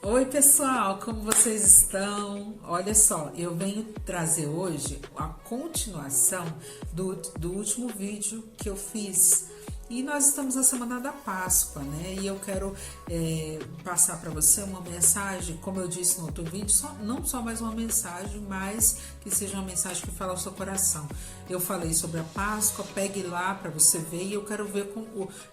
Oi pessoal, como vocês estão? Olha só, eu venho trazer hoje a continuação do último vídeo que eu fiz. E nós estamos na semana da Páscoa, né? E eu quero passar para você uma mensagem, como eu disse no outro vídeo, não só mais uma mensagem, mas que seja uma mensagem que fala ao seu coração. Eu falei sobre a Páscoa, pegue lá para você ver, e eu quero ver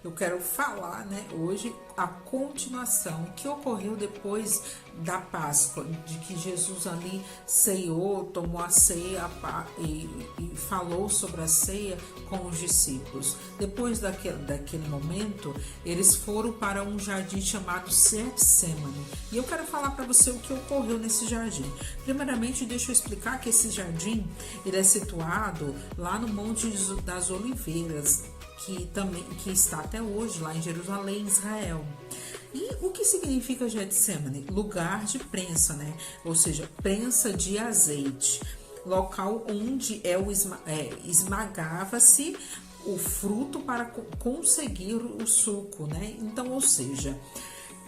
eu quero falar, né, hoje a continuação, o que ocorreu depois da Páscoa, de que Jesus ali ceiou, tomou a ceia e falou sobre a ceia com os discípulos. Depois daquele momento, eles foram para um jardim chamado Getsemane. E eu quero falar para você o que ocorreu nesse jardim. Primeiramente, deixa eu explicar que esse jardim ele é situado lá no Monte das Oliveiras, que está até hoje lá em Jerusalém, Israel. E o que significa Getsemane? Lugar de prensa, né? Ou seja, prensa de azeite. Local onde esmagava-se o fruto para conseguir o suco, né? Então, ou seja,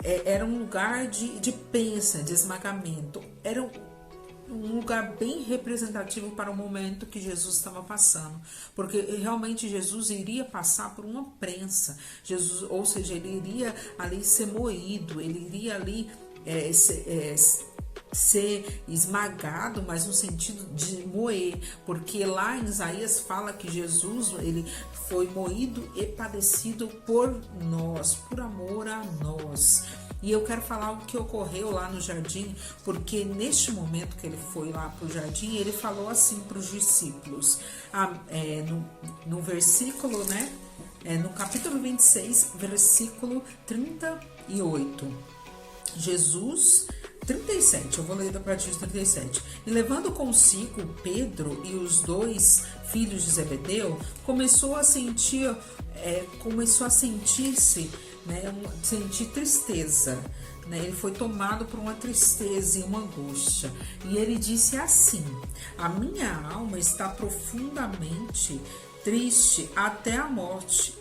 era um lugar de prensa, de esmagamento. Era um lugar bem representativo para o momento que Jesus estava passando, porque realmente Jesus iria passar por uma prensa, ou seja, ele iria ali ser moído, ele iria ali ser esmagado, mas no sentido de moer, porque lá em Isaías fala que Jesus ele foi moído e padecido por nós, por amor a nós. E eu quero falar o que ocorreu lá no jardim, porque neste momento que ele foi lá para o jardim, ele falou assim para os discípulos, no versículo, né? No capítulo 26, versículo 38. Jesus, 37, eu vou ler a partir de 37. E levando consigo Pedro e os dois filhos de Zebedeu, começou a sentir-se, né, sentir tristeza, né? Ele foi tomado por uma tristeza e uma angústia. E ele disse assim: a minha alma está profundamente triste até a morte.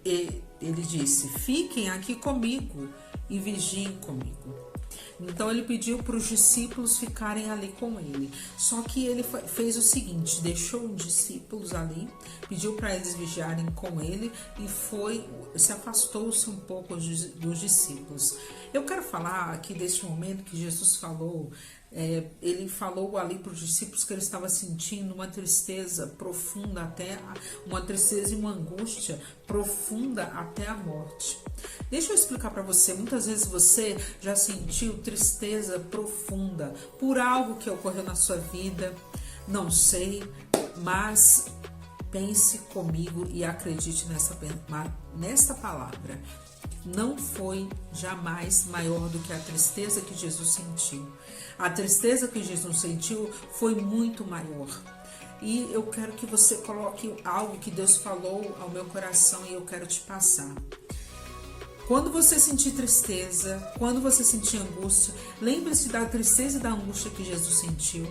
Ele disse: fiquem aqui comigo e vigiem comigo. Então ele pediu para os discípulos ficarem ali com ele. Só que ele fez o seguinte: deixou os discípulos ali, pediu para eles vigiarem com ele e se afastou-se um pouco dos discípulos. Eu quero falar aqui deste momento que Jesus falou. Ele falou ali para os discípulos que ele estava sentindo uma tristeza profunda, uma tristeza e uma angústia profunda até a morte. Deixa eu explicar para você, muitas vezes você já sentiu tristeza profunda por algo que ocorreu na sua vida, não sei, mas pense comigo e acredite nesta palavra. Não foi jamais maior do que a tristeza que Jesus sentiu. A tristeza que Jesus sentiu foi muito maior. E eu quero que você coloque algo que Deus falou ao meu coração e eu quero te passar. Quando você sentir tristeza, quando você sentir angústia, lembre-se da tristeza e da angústia que Jesus sentiu.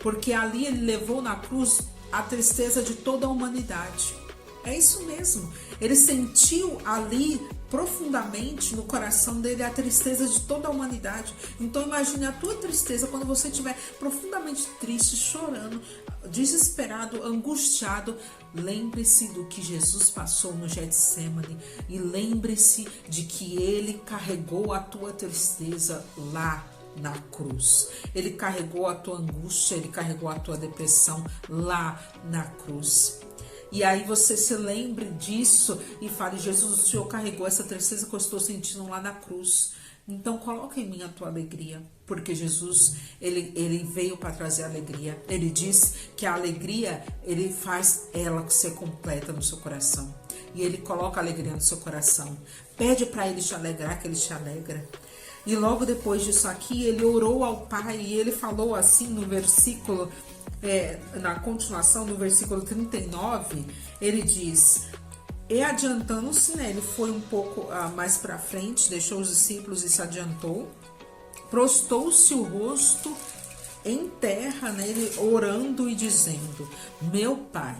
Porque ali ele levou na cruz a tristeza de toda a humanidade. É isso mesmo. Ele sentiu ali profundamente no coração dele a tristeza de toda a humanidade. Então imagine a tua tristeza quando você estiver profundamente triste, chorando, desesperado, angustiado. Lembre-se do que Jesus passou no Getsemane e lembre-se de que ele carregou a tua tristeza lá na cruz. Ele carregou a tua angústia, ele carregou a tua depressão lá na cruz. E aí você se lembre disso e fale: Jesus, o Senhor carregou essa tristeza que eu estou sentindo lá na cruz. Então coloca em mim a tua alegria, porque Jesus, ele veio para trazer alegria. Ele diz que a alegria, ele faz ela ser completa no seu coração. E ele coloca a alegria no seu coração. Pede para ele te alegrar, que ele te alegra. E logo depois disso aqui, ele orou ao Pai e ele falou assim no versículo, na continuação do versículo 39, ele diz: e adiantando-se, né, ele foi um pouco mais para frente, deixou os discípulos e se adiantou, prostou-se o rosto em terra, né, ele orando e dizendo: meu Pai,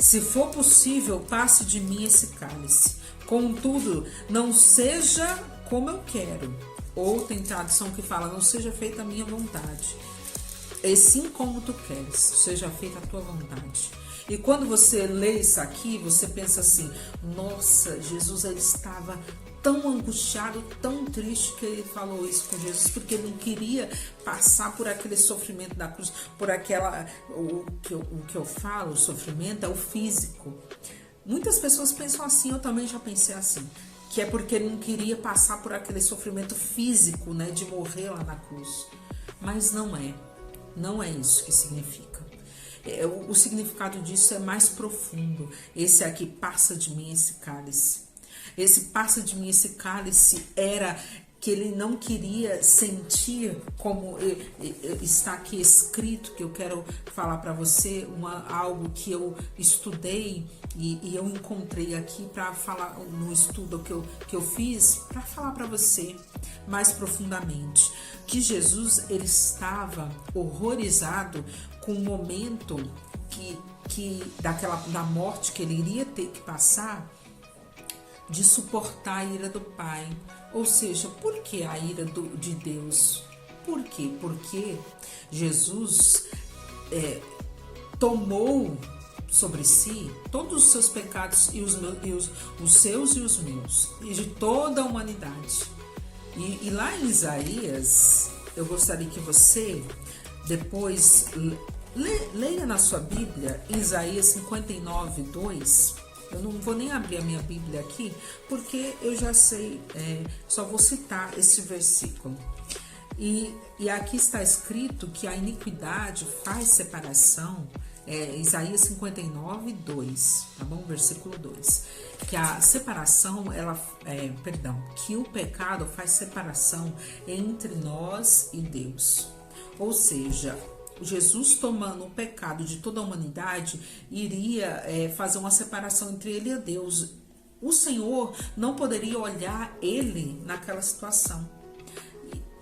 se for possível, passe de mim esse cálice. Contudo, não seja como eu quero. Ou tem tradução que fala, não seja feita a minha vontade, e sim como tu queres, seja feita a tua vontade. E quando você lê isso aqui, você pensa assim, nossa, Jesus ele estava tão angustiado, tão triste que ele falou isso com Jesus, porque ele não queria passar por aquele sofrimento da cruz, por aquela, o que eu falo, o sofrimento é o físico. Muitas pessoas pensam assim, eu também já pensei assim, que é porque ele não queria passar por aquele sofrimento físico, né, de morrer lá na cruz. Mas não é isso que significa. O significado disso é mais profundo. Esse aqui, passa de mim esse cálice. Esse passa de mim esse cálice era que ele não queria sentir, como está aqui escrito, que eu quero falar para você, algo que eu estudei e eu encontrei aqui para falar no estudo que eu fiz, para falar para você mais profundamente, que Jesus ele estava horrorizado com o momento da morte que ele iria ter que passar, de suportar a ira do Pai. Ou seja, por que a ira de Deus? Por quê? Porque Jesus tomou sobre si todos os seus pecados, os seus e os meus, e de toda a humanidade. E lá em Isaías, eu gostaria que você depois leia na sua Bíblia, Isaías 59, 2. Eu não vou nem abrir a minha Bíblia aqui, porque eu já sei, só vou citar esse versículo. E aqui está escrito que a iniquidade faz separação, Isaías 59, 2, tá bom? Versículo 2. Que a separação, que o pecado faz separação entre nós e Deus. Ou seja, Jesus, tomando o pecado de toda a humanidade, iria fazer uma separação entre ele e Deus. O Senhor não poderia olhar ele naquela situação,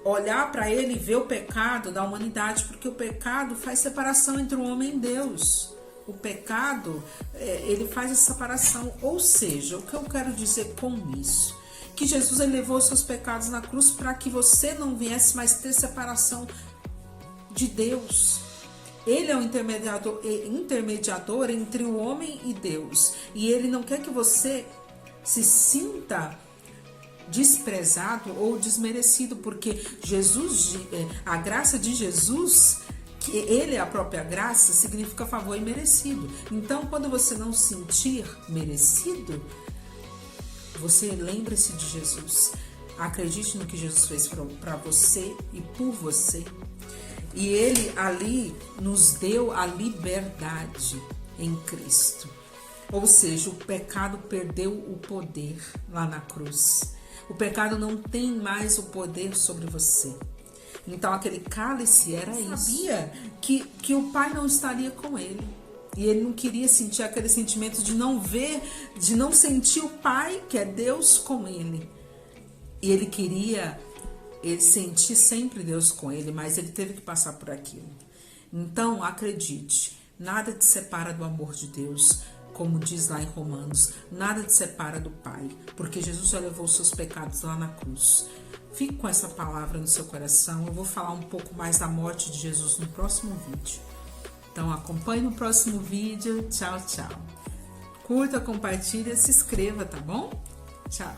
olhar para ele e ver o pecado da humanidade, porque o pecado faz separação entre o homem e Deus. O pecado, ele faz essa separação. Ou seja, o que eu quero dizer com isso? Que Jesus ele levou os seus pecados na cruz para que você não viesse mais ter separação de Deus. Ele é o intermediador entre o homem e Deus. E ele não quer que você se sinta desprezado ou desmerecido, porque Jesus, a graça de Jesus, que ele é a própria graça, significa favor imerecido. Então, quando você não se sentir merecido, você lembre-se de Jesus. Acredite no que Jesus fez para você e por você. E ele ali nos deu a liberdade em Cristo. Ou seja, o pecado perdeu o poder lá na cruz. O pecado não tem mais o poder sobre você. Então aquele cálice era isso. Sabia que o Pai não estaria com ele. E ele não queria sentir aquele sentimento de não ver, de não sentir o Pai, que é Deus, com ele. E ele queria sentir sempre Deus com ele, mas ele teve que passar por aquilo. Então, acredite, nada te separa do amor de Deus, como diz lá em Romanos, nada te separa do Pai, porque Jesus já levou os seus pecados lá na cruz. Fique com essa palavra no seu coração. Eu vou falar um pouco mais da morte de Jesus no próximo vídeo. Então, acompanhe no próximo vídeo. Tchau, tchau. Curta, compartilha, se inscreva, tá bom? Tchau.